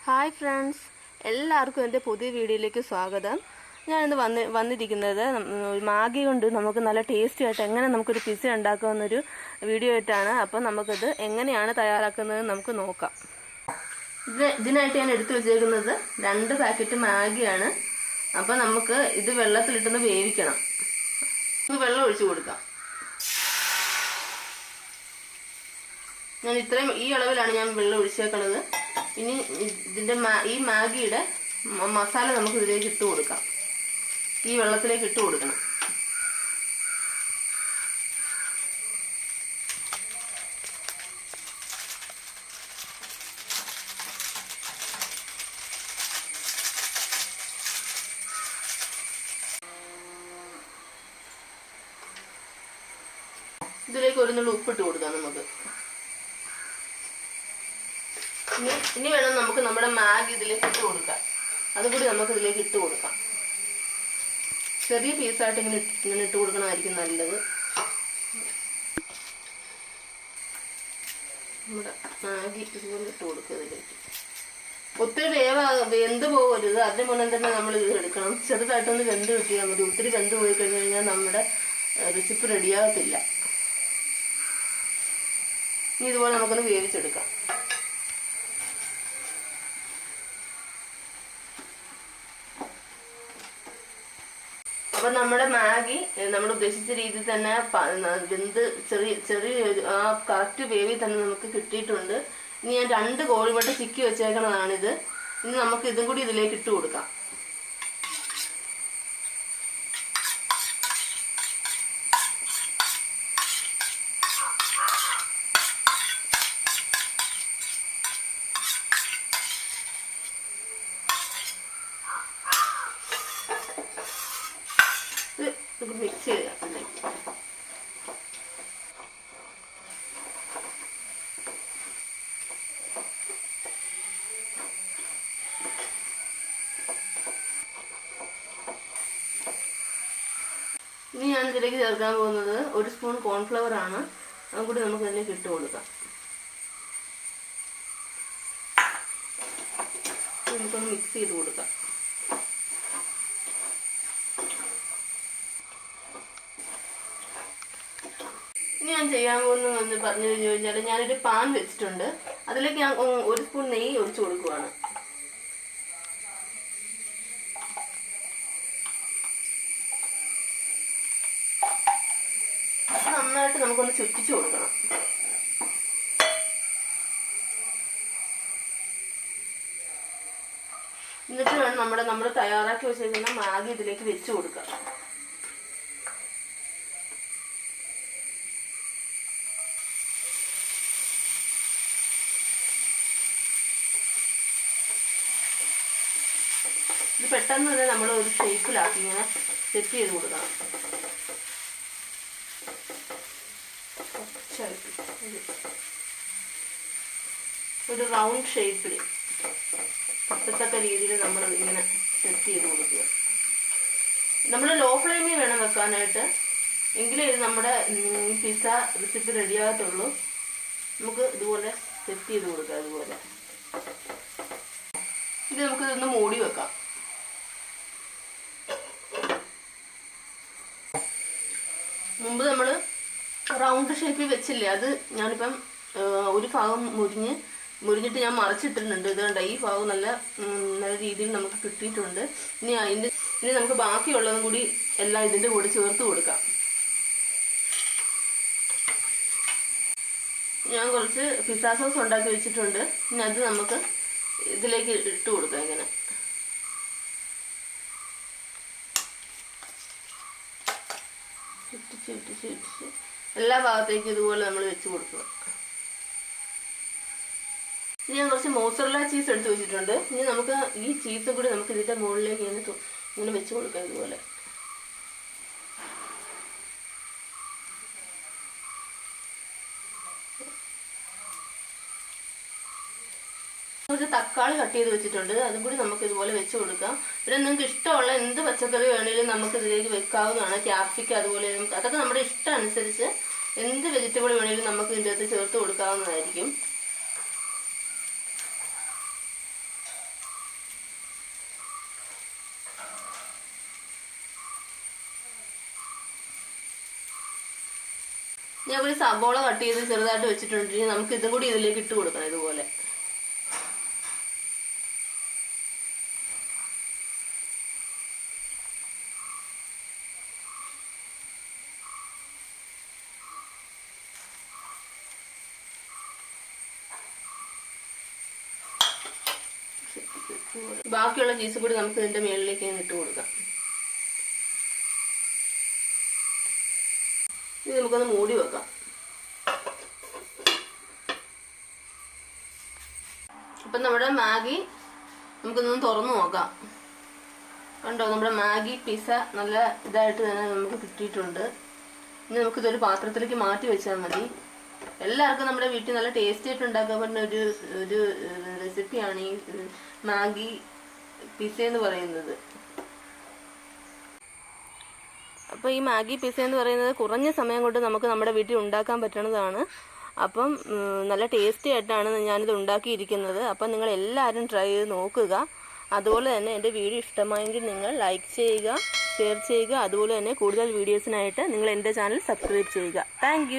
Hi friends, എല്ലാവർക്കും എൻ്റെ പുതിയ വീഡിയോയിലേക്ക് സ്വാഗതം. ഞാനിന്ന് വന്നിരിക്കുന്നത് മാഗി കൊണ്ട് നമുക്ക് നല്ല ടേസ്റ്റി ആയിട്ട് എങ്ങനെ നമുക്കൊരു പിസ്സ ഉണ്ടാക്കാമെന്നൊരു വീഡിയോ ആയിട്ടാണ്. അപ്പം നമുക്കത് എങ്ങനെയാണ് തയ്യാറാക്കുന്നത് നമുക്ക് നോക്കാം. ഇതിനായിട്ട് ഞാൻ എടുത്തു വെച്ചേക്കുന്നത് 2 പാക്കറ്റ് മാഗിയാണ്. അപ്പം നമുക്ക് ഇത് വെള്ളത്തിലിട്ടൊന്ന് വേവിക്കണം. വെള്ളം ഒഴിച്ചു കൊടുക്കാം. ഞാൻ ഇത്രയും ഈ അളവിലാണ് ഞാൻ വെള്ളം ഒഴിച്ചേക്കണത്. ഇനി ഇതിൻ്റെ ഈ മാഗിയുടെ മസാല നമുക്ക് ഇതിലേക്ക് ഇട്ട് കൊടുക്കാം. ഈ വെള്ളത്തിലേക്ക് ഇട്ട് കൊടുക്കണം. ഇതിലേക്ക് ഒരു നുള്ളി ഉപ്പിട്ട് കൊടുക്കാം നമുക്ക്. ഇനി വേണം നമുക്ക് നമ്മുടെ മാഗി ഇതിലേക്ക് ഇട്ട് കൊടുക്കാം. അതുകൂടി നമുക്ക് ഇതിലേക്ക് ഇട്ട് കൊടുക്കാം. ചെറിയ പീസായിട്ട് ഇങ്ങനെ ഇട്ട് കൊടുക്കണമായിരിക്കും നല്ലത്. നമ്മുടെ മാഗി ഇതുപോലെ ഇട്ട് കൊടുക്കുക ഇതിലേക്ക്. ഒത്തിരി വെന്ത് പോകരുത്. അതിന് മുന്നേ തന്നെ നമ്മൾ ഇത് എടുക്കണം. ചെറുതായിട്ടൊന്ന് വെന്ത് കിട്ടിയാൽ മതി. ഒത്തിരി വെന്ത് പോയി കഴിഞ്ഞ് കഴിഞ്ഞാൽ നമ്മുടെ റെസിപ്പി റെഡിയാകത്തില്ല. ഇനി ഇതുപോലെ നമുക്കൊന്ന് വേവിച്ചെടുക്കാം. അപ്പൊ നമ്മുടെ മാഗി നമ്മൾ ഉദ്ദേശിച്ച രീതിയിൽ തന്നെ വെന്ത് ചെറിയ ആ കറക്റ്റ് വേവി തന്നെ നമുക്ക് കിട്ടിയിട്ടുണ്ട്. ഇനി ഞാൻ 2 കോഴിമുട്ട ചിക്കി വെച്ചേക്കണതാണിത്. ഇനി നമുക്ക് ഇതും കൂടി ഇതിലേക്ക് ഇട്ട് കൊടുക്കാം. മിക്സ് ചെയ്യാം. ഇനി ഞാൻ ഇതിലേക്ക് ചേർക്കാൻ പോകുന്നത് 1 സ്പൂൺ കോൺഫ്ലവർ ആണ്. അതും കൂടി നമുക്ക് അതിലേക്ക് ഇട്ട് കൊടുക്കാം. നമുക്കൊന്ന് മിക്സ് ചെയ്ത് കൊടുക്കാം. ഇനി ഞാൻ ചെയ്യാൻ പോകുന്നതെന്ന് പറഞ്ഞു കഴിഞ്ഞാൽ ഞാനൊരു പാൻ വെച്ചിട്ടുണ്ട്. അതിലേക്ക് ഞാൻ 1 സ്പൂൺ നെയ്യ് ഒഴിച്ചു കൊടുക്കുവാണ്. നന്നായിട്ട് നമുക്കൊന്ന് ചുറ്റിച്ചു കൊടുക്കണം. എന്നിട്ട് വേണം നമ്മൾ തയ്യാറാക്കി വെച്ചിരിക്കുന്ന മാഗി ഇതിലേക്ക് വെച്ച് കൊടുക്കാം. ഇത് പെട്ടെന്ന് തന്നെ നമ്മൾ ഒരു ഷേപ്പിലാക്കി ഇങ്ങനെ സെറ്റ് ചെയ്ത് കൊടുക്കണം. ഒരു റൗണ്ട് ഷേപ്പിൽ പറ്റത്തക്ക രീതിയിൽ നമ്മൾ ഇങ്ങനെ സെറ്റ് ചെയ്ത് കൊടുക്കുക. നമ്മൾ ലോ ഫ്ലെയിമിൽ വേണം വെക്കാനായിട്ട്. എങ്കിലേ ഇത് നമ്മുടെ പിസ്സ റെസിപ്പി റെഡിയാകത്തുള്ളൂ. നമുക്ക് ഇതുപോലെ സെറ്റ് ചെയ്ത് കൊടുക്കാം. ഇതുപോലെ ഇത് നമുക്ക് ഇതൊന്ന് മൂടി വെക്കാം. മുമ്പ് നമ്മൾ റൗണ്ട് ഷേപ്പിൽ വെച്ചില്ലേ, അത് ഞാനിപ്പം ഒരു ഭാഗം മുരിഞ്ഞിട്ട് ഞാൻ മറിച്ചിട്ടിട്ടുണ്ട്. ഇത് കണ്ട, ഈ ഭാഗം നല്ല രീതിയിൽ നമുക്ക് കിട്ടിയിട്ടുണ്ട്. ഇനി നമുക്ക് ബാക്കിയുള്ളതും കൂടി എല്ലാം ഇതിൻ്റെ കൂടെ ചേർത്ത് കൊടുക്കാം. ഞാൻ കുറച്ച് പിസ്സ സോസ് ഉണ്ടാക്കി വെച്ചിട്ടുണ്ട്. ഇനി അത് നമുക്ക് ഇതിലേക്ക് ഇട്ട് കൊടുക്കാം. ഇങ്ങനെ ഇട്ടിച്ച് എല്ലാ ഭാഗത്തേക്കും ഇതുപോലെ നമ്മൾ വെച്ച് കൊടുക്കുക. ഇനി ഞാൻ കുറച്ച് മോസറല്ല ചീസ് എടുത്ത് വെച്ചിട്ടുണ്ട്. ഇനി നമുക്ക് ഈ ചീസും കൂടി നമുക്ക് ഇതിൻ്റെ മുകളിലേക്ക് ഇങ്ങനെ വെച്ച് കൊടുക്കാം. ഇതുപോലെ കുറച്ച് തക്കാളി കട്ട് ചെയ്ത് വെച്ചിട്ടുണ്ട്. അതും കൂടി നമുക്ക് ഇതുപോലെ വെച്ച് കൊടുക്കാം. പിന്നെ നിങ്ങൾക്ക് ഇഷ്ടമുള്ള എന്ത് പച്ചക്കറി വേണമെങ്കിലും നമുക്ക് ഇതിലേക്ക് വെക്കാവുന്നതാണ്. ക്യാപ്സിക്കം, അതുപോലെ അതൊക്കെ നമ്മുടെ ഇഷ്ടം അനുസരിച്ച് എന്ത് വെജിറ്റബിൾ വേണമെങ്കിലും നമുക്ക് ഇതിൻ്റെ അകത്ത് ചേർത്ത് കൊടുക്കാവുന്നതായിരിക്കും. ഞാൻ ഒരു സബോള കട്ട് ചെയ്ത് ചെറുതായിട്ട് വെച്ചിട്ടുണ്ടെങ്കിൽ നമുക്ക് ഇതും കൂടി ഇതിലേക്ക് ഇട്ട് കൊടുക്കണം. ഇതുപോലെ ബാക്കിയുള്ള ചീസ് കൂടി നമുക്ക് ഇതിന്റെ മുകളിലേക്ക് ഇട്ട് കൊടുക്കാം. ഇത് നമുക്കൊന്ന് മൂടി വെക്കാം. അപ്പം നമ്മുടെ മാഗി നമുക്കൊന്ന് തുറന്നു നോക്കാം. കണ്ടോ, നമ്മുടെ മാഗി പിസ്സ നല്ല ഇതായിട്ട് തന്നെ നമുക്ക് കിട്ടിയിട്ടുണ്ട്. ഇനി നമുക്കിതൊരു പാത്രത്തിലേക്ക് മാറ്റി വെച്ചാൽ മതി. എല്ലാവർക്കും നമ്മുടെ വീട്ടിൽ നല്ല ടേസ്റ്റി ആയിട്ട് ഉണ്ടാക്കാൻ പറ്റുന്ന ഒരു റെസിപ്പിയാണ് ഈ മാഗി പിസ്സ എന്ന് പറയുന്നത്. അപ്പോൾ ഈ മാഗി പിസ്സ എന്ന് പറയുന്നത് കുറഞ്ഞ സമയം കൊണ്ട് നമുക്ക് നമ്മുടെ വീട്ടിൽ ഉണ്ടാക്കാൻ പറ്റുന്നതാണ്. അപ്പം നല്ല ടേസ്റ്റി ആയിട്ടാണ് ഞാനിത് ഉണ്ടാക്കിയിരിക്കുന്നത്. അപ്പം നിങ്ങൾ എല്ലാവരും ട്രൈ ചെയ്ത് നോക്കുക. അതുപോലെ തന്നെ എൻ്റെ വീഡിയോ ഇഷ്ടമായെങ്കിൽ നിങ്ങൾ ലൈക്ക് ചെയ്യുക, ഷെയർ ചെയ്യുക. അതുപോലെ തന്നെ കൂടുതൽ വീഡിയോസിനായിട്ട് നിങ്ങൾ എൻ്റെ ചാനൽ സബ്സ്ക്രൈബ് ചെയ്യുക. താങ്ക്